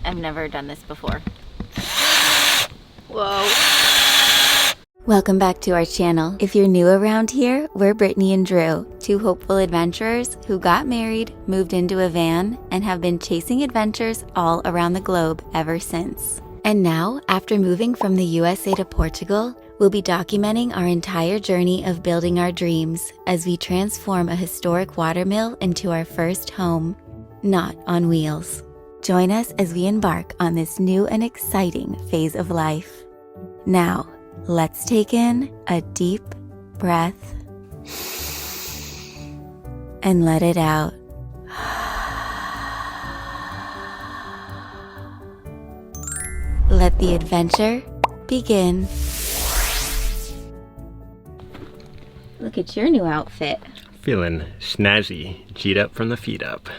I've never done this before. Whoa. Welcome back to our channel. If you're new around here, we're Brittany and Drew, two hopeful adventurers who got married, moved into a van, and have been chasing adventures all around the globe ever since. And now, after moving from the USA to Portugal, we'll be documenting our entire journey of building our dreams as we transform a historic watermill into our first home, not on wheels. Join us as we embark on this new and exciting phase of life. Now, let's take in a deep breath and let it out. Let the adventure begin. Look at your new outfit. Feeling snazzy, G'd up from the feet up.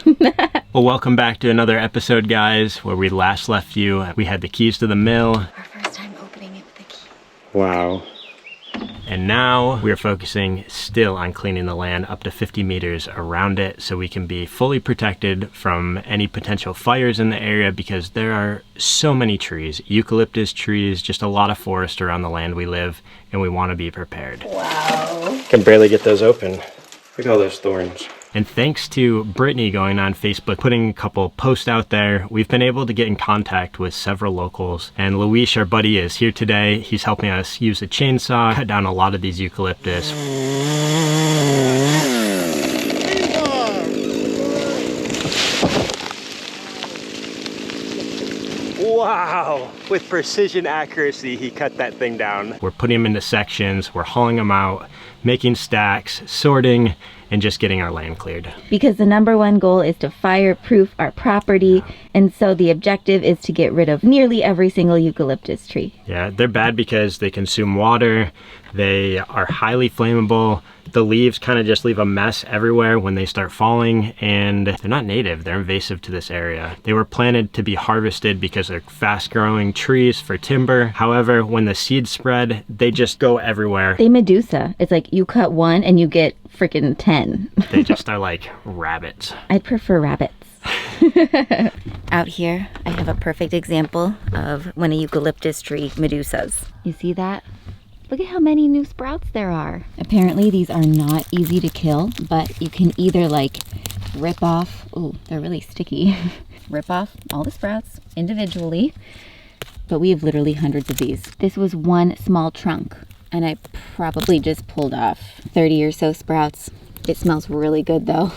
Well, welcome back to another episode, guys. Where we last left you, we had the keys to the mill. Our first time opening it with the key. Wow. And now we're focusing still on cleaning the land up to 50 meters around it so we can be fully protected from any potential fires in the area, because there are so many trees, eucalyptus trees, just a lot of forest around the land we live, and we want to be prepared. Wow. Can barely get those open. Look at all those thorns. And thanks to Brittany going on Facebook, putting a couple posts out there, we've been able to get in contact with several locals. And Luis, our buddy, is here today. He's helping us use a chainsaw, cut down a lot of these eucalyptus. Wow! With precision accuracy, he cut that thing down. We're putting them into sections, we're hauling them out, making stacks, sorting, and just getting our land cleared. Because the number one goal is to fireproof our property, and so the objective is to get rid of nearly every single eucalyptus tree. Yeah, they're bad because they consume water, they are highly flammable, the leaves kind of just leave a mess everywhere when they start falling, and they're not native, they're invasive to this area. They were planted to be harvested because they're fast-growing trees for timber. However, when the seeds spread, they just go everywhere. They Medusa. It's like you cut one and you get freaking 10. They just are like rabbits. I'd prefer rabbits. Out here, I have a perfect example of when a eucalyptus tree Medusas. You see that? Look at how many new sprouts there are. Apparently these are not easy to kill, but you can either like rip off, ooh, they're really sticky, rip off all the sprouts individually, but we have literally hundreds of these. This was one small trunk, and I probably just pulled off 30 or so sprouts. It smells really good though.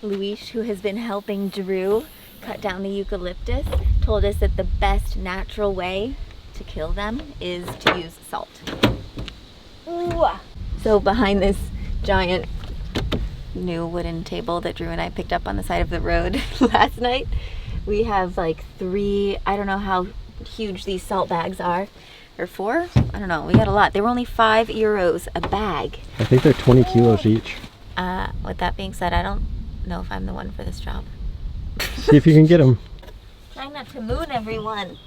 Luis, who has been helping Drew cut down the eucalyptus, told us that the best natural way to kill them is to use salt. Ooh. So behind this giant new wooden table that Drew and I picked up on the side of the road last night, we have like 3, I don't know how huge these salt bags are, or 4, I don't know, we got a lot. They were only €5 a bag. I think they're 20 kilos each. With that being said, I don't know if I'm the one for this job. See if you can get them. Trying not to moon everyone.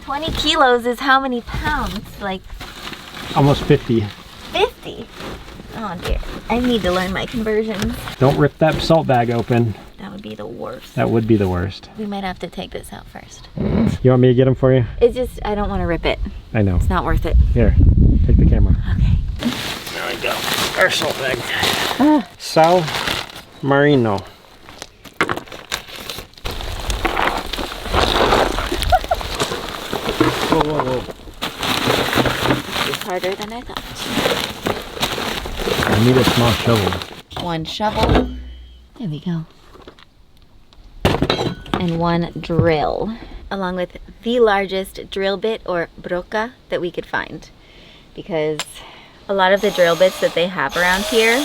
20 kilos is how many pounds? Like Almost 50. 50? Oh dear. I need to learn my conversions. Don't rip that salt bag open. That would be the worst. That would be the worst. We might have to take this out first. You want me to get them for you? It's just, I don't want to rip it. I know. It's not worth it. Here, take the camera. Okay. There we go. Our salt bag. Sal Marino. Whoa, whoa, whoa. It's harder than I thought. I need a small shovel. One shovel. There we go. And one drill. Along with the largest drill bit, or broca, that we could find. Because a lot of the drill bits that they have around here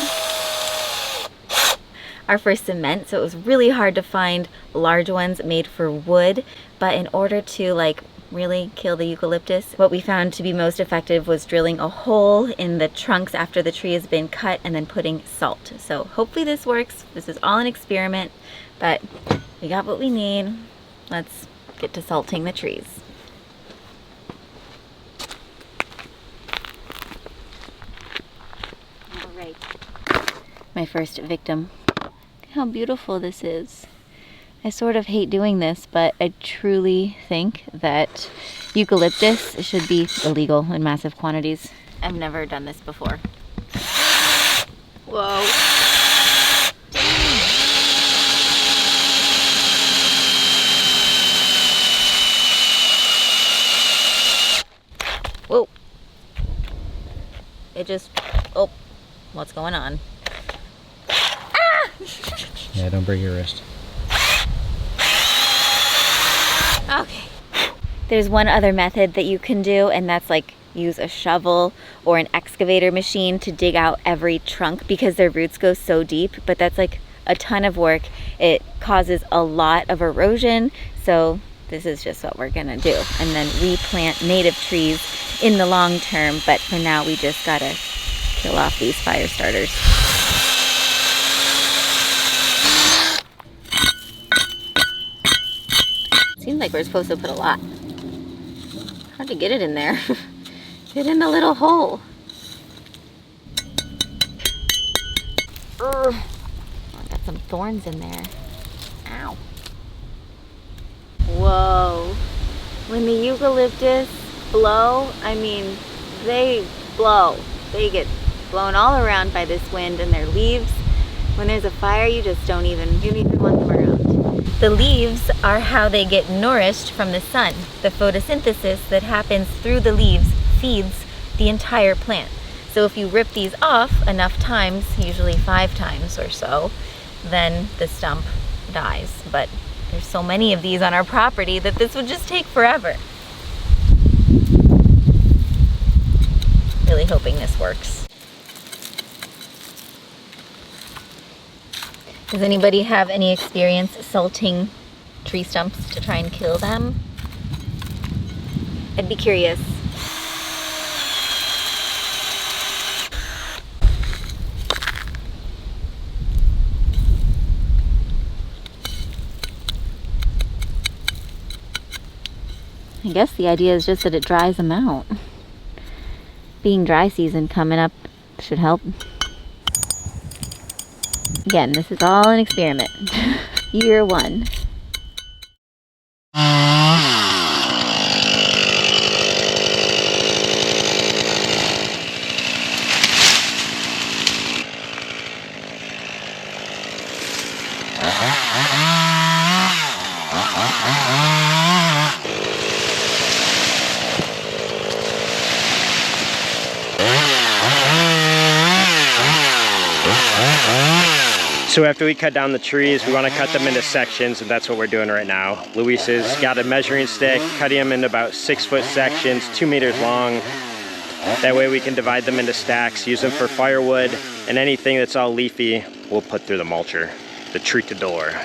are for cement, so it was really hard to find large ones made for wood. But in order to like really kill the eucalyptus, what we found to be most effective was drilling a hole in the trunks after the tree has been cut and then putting salt. So hopefully this works. This is all an experiment, but we got what we need. Let's get to salting the trees. All right, my first victim. Look how beautiful this is. I sort of hate doing this, but I truly think that eucalyptus should be illegal in massive quantities. I've never done this before. Whoa. Whoa. It just, oh, what's going on? Ah! Yeah, don't break your wrist. Okay. There's one other method that you can do, and that's like use a shovel or an excavator machine to dig out every trunk because their roots go so deep, but that's like a ton of work. It causes a lot of erosion, so this is just what we're gonna do. And then replant native trees in the long term, but for now we just gotta kill off these fire starters. Seems like we're supposed to put a lot. Hard to get it in there. Get in the little hole. Ugh. Oh, I got some thorns in there. Ow. Whoa. When the eucalyptus blow, I mean, they blow. They get blown all around by this wind, and their leaves, when there's a fire, you don't even want them around. The leaves are how they get nourished from the sun. The photosynthesis that happens through the leaves feeds the entire plant. So if you rip these off enough times, usually 5 times or so, then the stump dies. But there's so many of these on our property that this would just take forever. Really hoping this works. Does anybody have any experience salting tree stumps to try and kill them? I'd be curious. I guess the idea is just that it dries them out. Being dry season coming up should help. Again, this is all an experiment. Year 1. So after we cut down the trees, we want to cut them into sections, and that's what we're doing right now. Luis has got a measuring stick, cutting them into about 6-foot sections, 2 meters long. That way we can divide them into stacks, use them for firewood, and anything that's all leafy, we'll put through the mulcher, the tritador.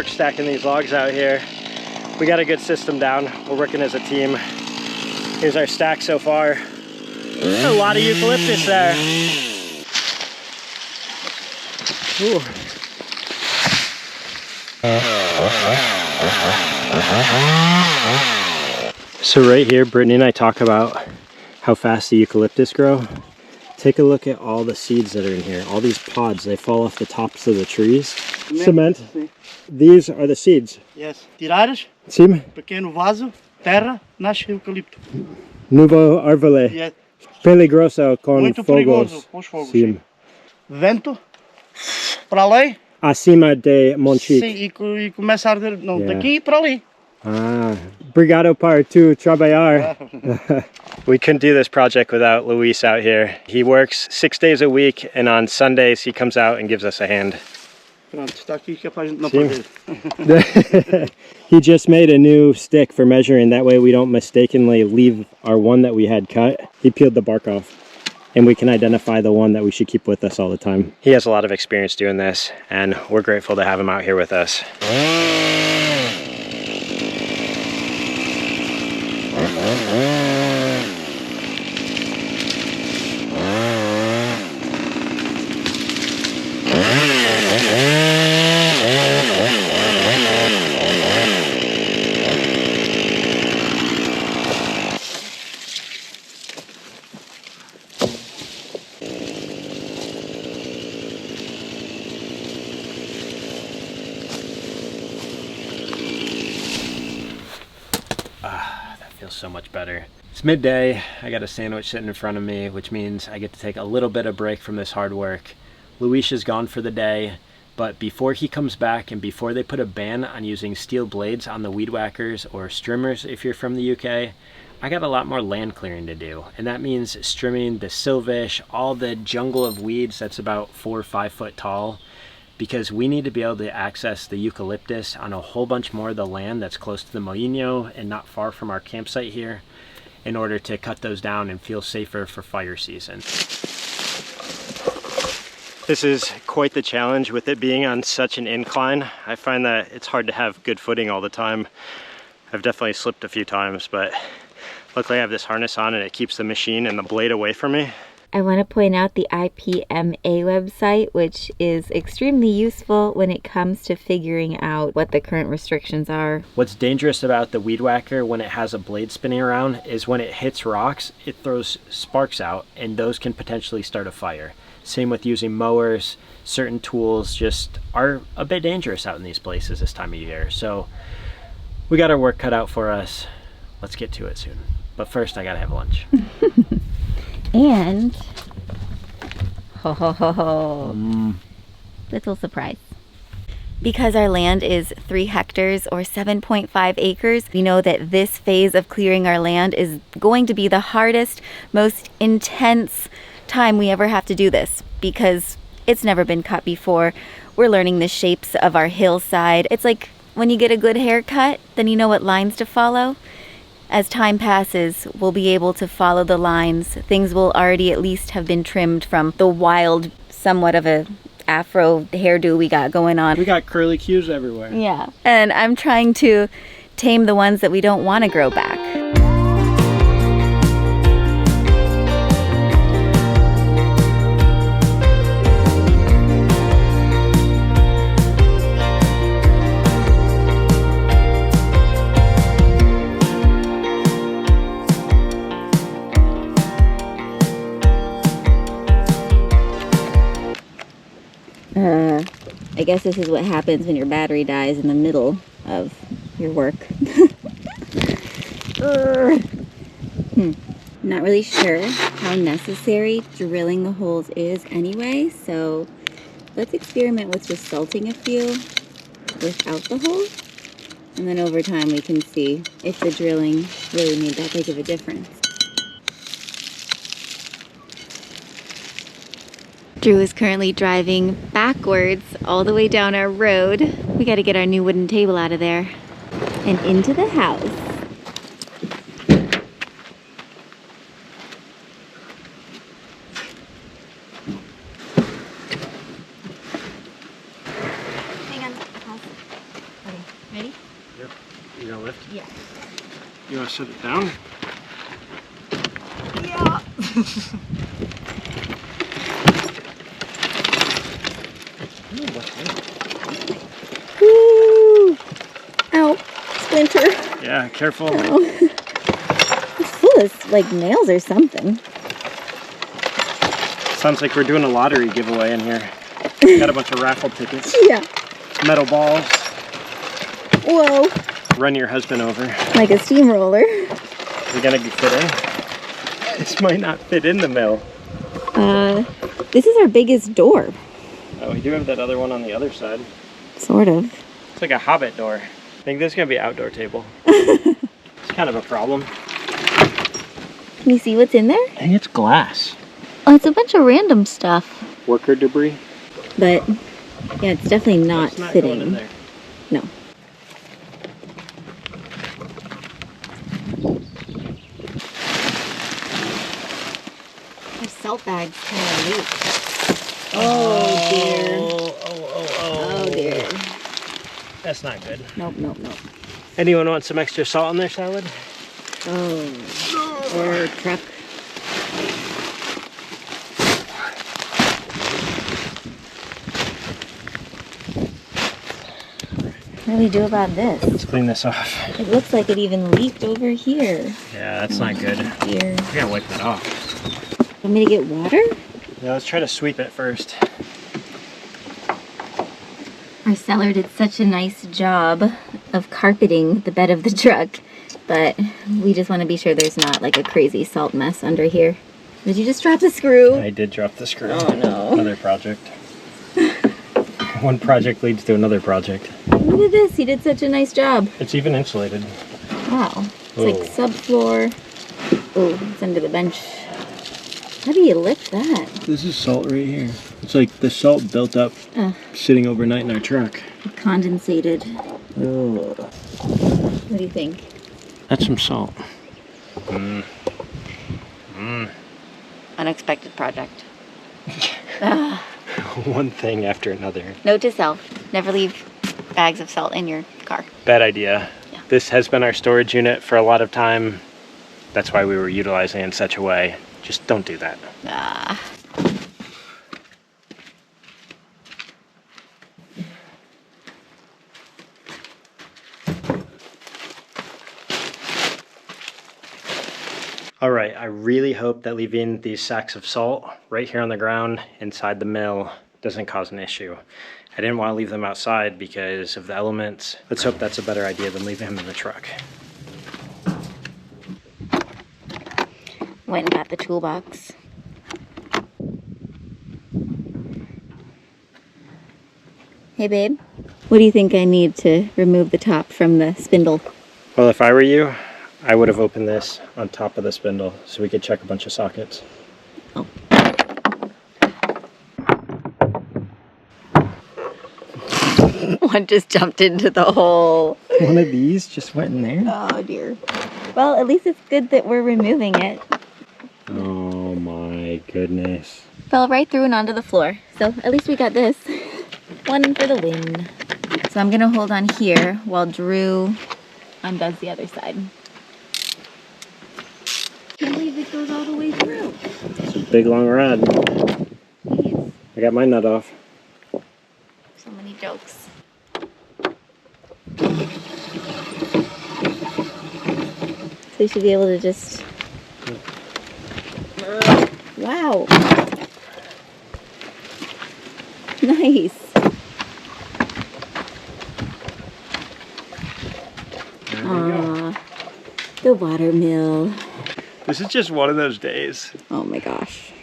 Stacking these logs out here. We got a good system down. We're working as a team. Here's our stack so far. There's a lot of eucalyptus there. Ooh. So right here, Brittany and I talk about how fast the eucalyptus grow. Take a look at all the seeds that are in here. All these pods, they fall off the tops of the trees. Cement. These are the seeds. Yes. Tirares. Sim. Pequeno vaso. Terra. Nasce eucalipto. Novo árvore. Yes. Peligroso con Muito fogos. perigoso com os fogos. Sim. Vento. Para ali. Acima de Monchique. Sim, e começa a arder. Não, Yeah. daqui para ali. Ah, obrigado por tu trabalhar. We couldn't do this project without Luis out here. He works 6 days a week, and on Sundays he comes out and gives us a hand. Pronto, está aqui que é para a gente não Sim. perder. He just made a new stick for measuring, that way we don't mistakenly leave our one that we had cut. He peeled the bark off, and we can identify the one that we should keep with us all the time. He has a lot of experience doing this, and we're grateful to have him out here with us. so much better. It's midday, I got a sandwich sitting in front of me, which means I get to take a little bit of break from this hard work. Luis is gone for the day, but before he comes back and before they put a ban on using steel blades on the weed whackers or strimmers if you're from the UK, I got a lot more land clearing to do. And that means strimming the silvish, all the jungle of weeds that's about 4 or 5 foot tall, because we need to be able to access the eucalyptus on a whole bunch more of the land that's close to the Moinho and not far from our campsite here, in order to cut those down and feel safer for fire season. This is quite the challenge with it being on such an incline. I find that it's hard to have good footing all the time. I've definitely slipped a few times, but luckily I have this harness on and it keeps the machine and the blade away from me. I want to point out the IPMA website, which is extremely useful when it comes to figuring out what the current restrictions are. What's dangerous about the weed whacker when it has a blade spinning around is when it hits rocks, it throws sparks out, and those can potentially start a fire. Same with using mowers. Certain tools just are a bit dangerous out in these places this time of year. So we got our work cut out for us. Let's get to it soon. But first I gotta have lunch. And little surprise. Because our land is 3 hectares or 7.5 acres, we know that this phase of clearing our land is going to be the hardest, most intense time we ever have to do this, because it's never been cut before. We're learning the shapes of our hillside. It's like when you get a good haircut, then you know what lines to follow. As time passes, we'll be able to follow the lines. Things will already at least have been trimmed from the wild, somewhat of a afro hairdo we got going on. We got curly cues everywhere. Yeah. And I'm trying to tame the ones that we don't want to grow back. I guess this is what happens when your battery dies in the middle of your work. Not really sure how necessary drilling the holes is anyway, so let's experiment with just salting a few without the hole, and then over time we can see if the drilling really made that big of a difference. Drew is currently driving backwards all the way down our road. We got to get our new wooden table out of there and into the house. Hang on. Okay, ready? Yep. You gonna lift? Yeah. You wanna set it down? Yeah. Woo! Ow, splinter. Yeah, careful. Ow. It's full of like nails or something. Sounds like we're doing a lottery giveaway in here. Got a bunch of raffle tickets. Yeah. Metal balls. Whoa. Run your husband over. Like a steamroller. We're gonna fit in. This might not fit in the mill. This is our biggest door. Oh, we do have that other one on the other side. Sort of. It's like a hobbit door. I think this is gonna be an outdoor table. It's kind of a problem. Can you see what's in there? I think it's glass. Oh, it's a bunch of random stuff. Worker debris. But yeah, it's definitely not It's not fitting. going in there. No. Our salt bags kind of leak. Oh dear. Oh dear. That's not good. Nope, nope, nope. Anyone want some extra salt on their salad? Oh. Or truck. What do we do about this? Let's clean this off. It looks like it even leaked over here. Yeah, that's not good. Here. We gotta wipe that off. Want me to get water? Yeah, let's try to sweep it first. Our seller did such a nice job of carpeting the bed of the truck. but we just want to be sure there's not like a crazy salt mess under here. Did you just drop the screw? I did drop the screw. Oh no. Another project. One project leads to another project. Look at this, he did such a nice job. It's even insulated. Wow. It's like subfloor. Oh, it's under the bench. How do you lift that? This is salt right here. It's like the salt built up sitting overnight in our truck. It condensated. Oh. What do you think? That's some salt. Unexpected project. One thing after another. Note to self, never leave bags of salt in your car. Bad idea. Yeah. This has been our storage unit for a lot of time. That's why we were utilizing it in such a way. Just don't do that. All right, I really hope that leaving these sacks of salt right here on the ground inside the mill doesn't cause an issue. I didn't want to leave them outside because of the elements. Let's hope that's a better idea than leaving them in the truck. Went and got the toolbox. Hey babe, what do you think I need to remove the top from the spindle? Well, if I were you, I would have opened this on top of the spindle so we could check a bunch of sockets. Oh. One just jumped into the hole. One of these just went in there? Oh dear. Well, at least it's good that we're removing it. Oh my goodness. Fell right through and onto the floor. So at least we got this. One for the win. So I'm gonna hold on here while Drew undoes the other side. Can't believe it goes all the way through. It's a big long rod. Jeez. I got my nut off. So many jokes. So you should be able to just... Wow. Nice. Aww. The water mill. This is just one of those days. Oh my gosh.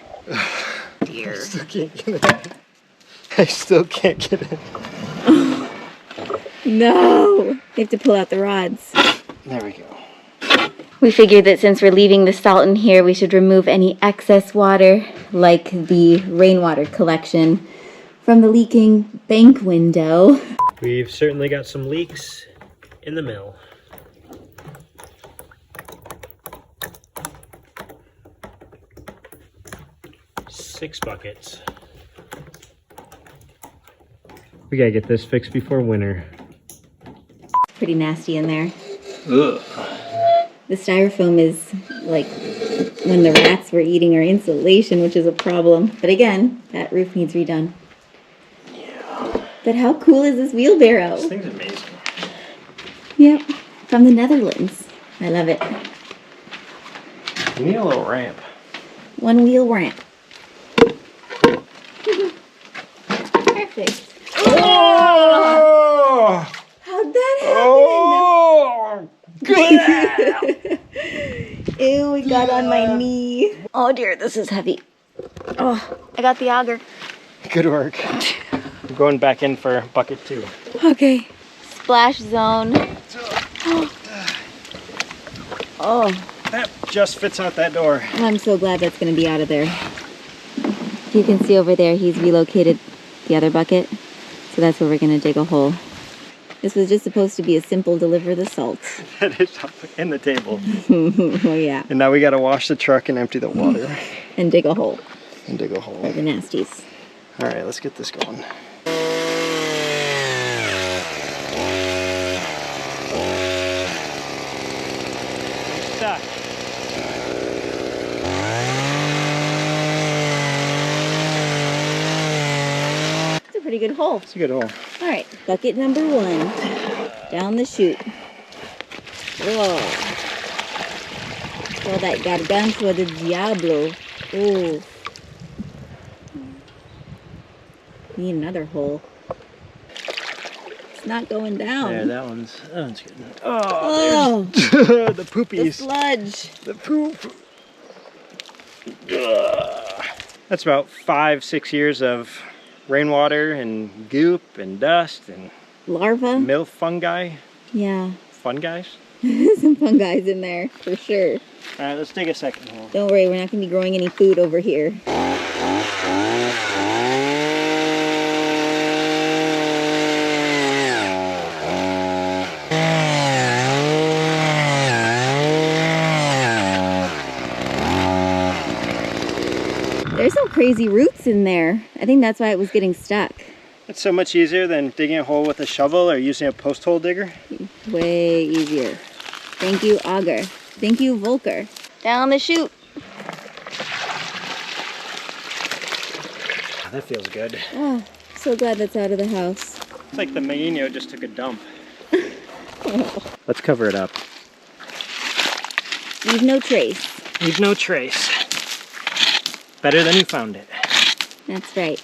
Dear. I still can't get it. I still can't get it. No! You have to pull out the rods. There we go. We figured that since we're leaving the salt in here, we should remove any excess water, like the rainwater collection from the leaking bank window. We've certainly got some leaks in the mill. Six buckets. We gotta get this fixed before winter. Pretty nasty in there. Ugh. The styrofoam is like when the rats were eating our insulation, which is a problem. But again, that roof needs redone. Yeah. But how cool is this wheelbarrow? This thing's amazing. Yep, from the Netherlands. I love it. You need a little ramp. One wheel ramp. Perfect. Oh! How'd that happen? Oh! Ew, it got on my knee. Oh dear, this is heavy. Oh, I got the auger. Good work. I'm going back in for bucket 2. Okay. Splash zone. Oh, That just fits out that door. I'm so glad that's going to be out of there. You can see over there, he's relocated the other bucket. So that's where we're going to dig a hole. This was just supposed to be a simple deliver the salt. That is up in the table. Oh yeah. And now we gotta wash the truck and empty the water. And dig a hole. And dig a hole. For the nasties. Alright, let's get this going. Stuck. It's a pretty good hole. It's a good hole. All right, bucket number 1. Down the chute. Whoa. All that gargantua de diablo. Ooh. Need another hole. It's not going down. There, that one's good. Oh, Oh, the poopies. the sludge. The poop. Ugh. That's about 5-6 years of rainwater and goop and dust and Larva? milk fungi. Yeah. Fun guys. Some fungi in there, for sure. All right, let's take a second hole. Don't worry, we're not going to be growing any food over here. There's some crazy roots in there. I think that's why it was getting stuck. It's so much easier than digging a hole with a shovel or using a post hole digger. Way easier. Thank you, Auger. Thank you, Volker. Down the chute. That feels good. Oh, so glad that's out of the house. It's like the Maino just took a dump. Let's cover it up. Leave no trace. Leave no trace. Better than you found it. That's right.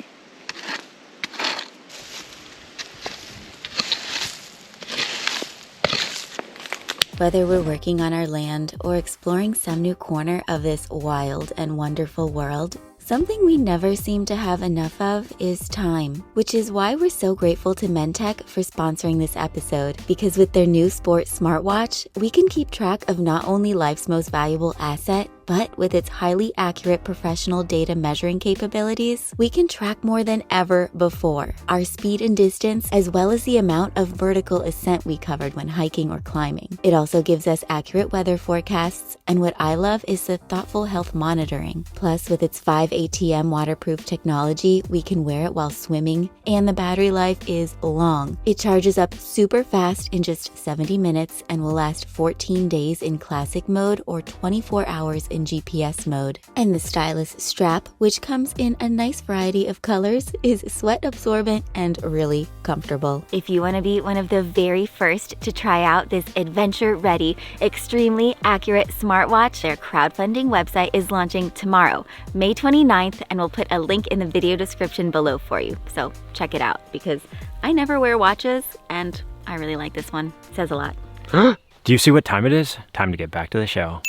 Whether we're working on our land or exploring some new corner of this wild and wonderful world, something we never seem to have enough of is time, which is why we're so grateful to Mentech for sponsoring this episode, because with their new Sport smartwatch, we can keep track of not only life's most valuable asset, but with its highly accurate professional data measuring capabilities, we can track more than ever before our speed and distance, as well as the amount of vertical ascent we covered when hiking or climbing. It also gives us accurate weather forecasts, and what I love is the thoughtful health monitoring. Plus, with its 5 ATM waterproof technology, we can wear it while swimming, and the battery life is long. It charges up super fast in just 70 minutes and will last 14 days in classic mode or 24 hours in GPS mode. And the stylish strap, which comes in a nice variety of colors, is sweat absorbent and really comfortable. If you want to be one of the very first to try out this adventure-ready, extremely accurate smartwatch, their crowdfunding website is launching tomorrow, May 29th, and we'll put a link in the video description below for you. So check it out, because I never wear watches, and I really like this one. It says a lot. Do you see what time it is? Time to get back to the show.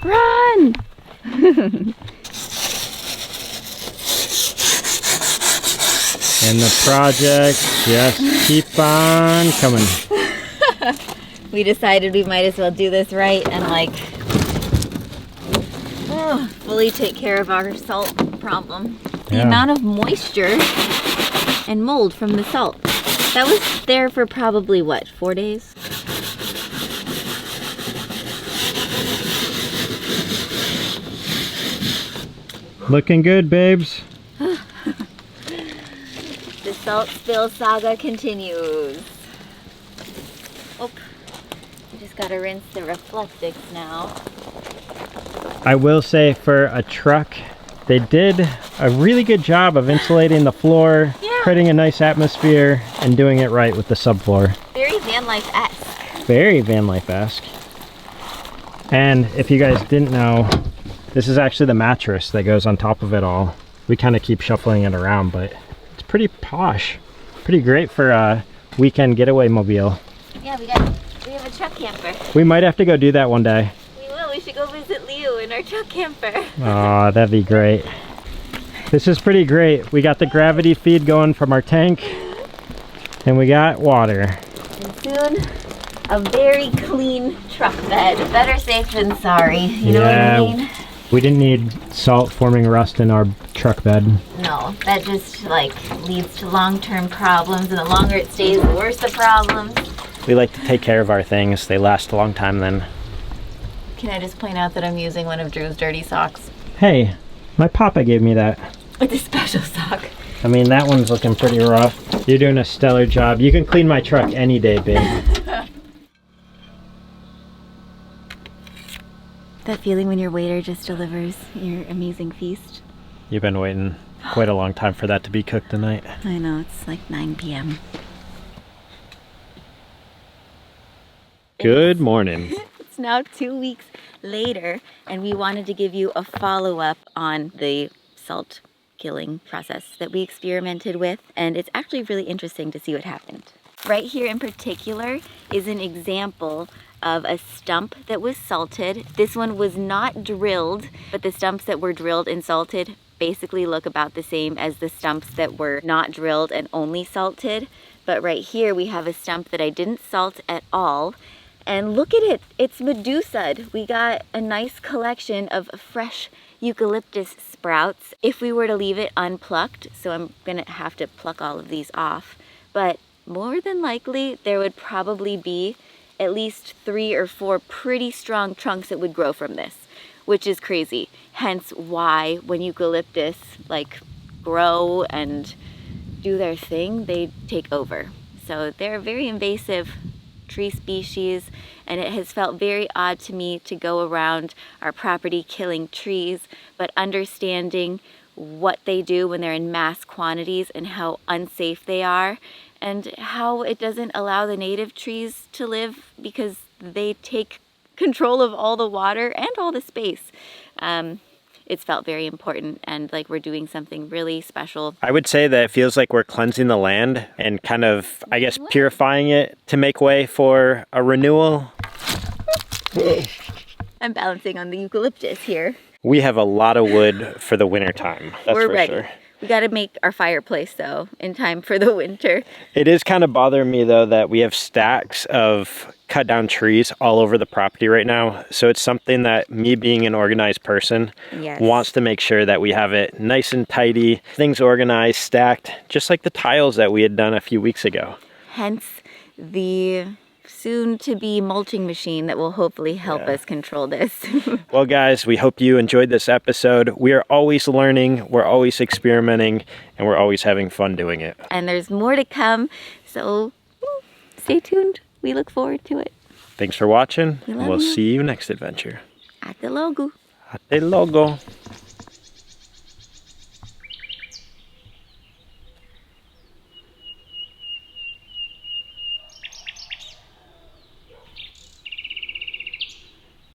Run! And the project just keep on coming. We decided we might as well do this right and fully take care of our salt problem. The amount of moisture and mold from the salt. That was there for probably, what, 4 days? Looking good, babes. The salt spill saga continues. Oh, we just gotta rinse the reflectix now. I will say, for a truck, they did a really good job of insulating the floor, creating a nice atmosphere, and doing it right with the subfloor. Very van life-esque. Very van life-esque. And if you guys didn't know, this is actually the mattress that goes on top of it all. We kind of keep shuffling it around, but it's pretty posh. Pretty great for a weekend getaway mobile. Yeah, we have a truck camper. We might have to go do that one day. We will. We should go visit Leo in our truck camper. Oh, that'd be great. This is pretty great. We got the gravity feed going from our tank, and we got water. And soon, a very clean truck bed. Better safe than sorry. You know what I mean? We didn't need salt forming rust in our truck bed. No, that just leads to long-term problems, and the longer it stays, the worse the problems. We like to take care of our things. They last a long time then. Can I just point out that I'm using one of Drew's dirty socks? Hey, my papa gave me that. It's a special sock. I mean, that one's looking pretty rough. You're doing a stellar job. You can clean my truck any day, babe. That feeling when your waiter just delivers your amazing feast. You've been waiting quite a long time for that to be cooked tonight. I know, it's like 9 p.m. Good morning. It's now 2 weeks later, and we wanted to give you a follow-up on the salt killing process that we experimented with, and it's actually really interesting to see what happened. Right here in particular is an example of a stump that was salted. This one was not drilled, but the stumps that were drilled and salted basically look about the same as the stumps that were not drilled and only salted. But right here we have a stump that I didn't salt at all. And look at it, it's medusa'd. We got a nice collection of fresh eucalyptus sprouts. If we were to leave it unplucked, so I'm gonna have to pluck all of these off, but more than likely there would probably be at least 3 or 4 pretty strong trunks that would grow from this, which is crazy. Hence why when eucalyptus like grow and do their thing, they take over. So they're a very invasive tree species, and it has felt very odd to me to go around our property killing trees, but understanding what they do when they're in mass quantities and how unsafe they are, and how it doesn't allow the native trees to live because they take control of all the water and all the space. It's felt very important and like we're doing something really special. I would say that it feels like we're cleansing the land and kind of, I guess, purifying it to make way for a renewal. I'm balancing on the eucalyptus here. We have a lot of wood for the winter time. That's We're for ready. sure. We got to make our fireplace though in time for the winter. It is kind of bothering me though that we have stacks of cut down trees all over the property right now. So it's something that me being an organized person wants to make sure that we have it nice and tidy, things organized, stacked, just like the tiles that we had done a few weeks ago. Hence the soon-to-be mulching machine that will hopefully help us control this. Well, guys, we hope you enjoyed this episode. We are always learning, we're always experimenting, and we're always having fun doing it. And there's more to come, so stay tuned. We look forward to it. Thanks for watching, and we'll you. see you next adventure. Hasta luego. Hasta luego.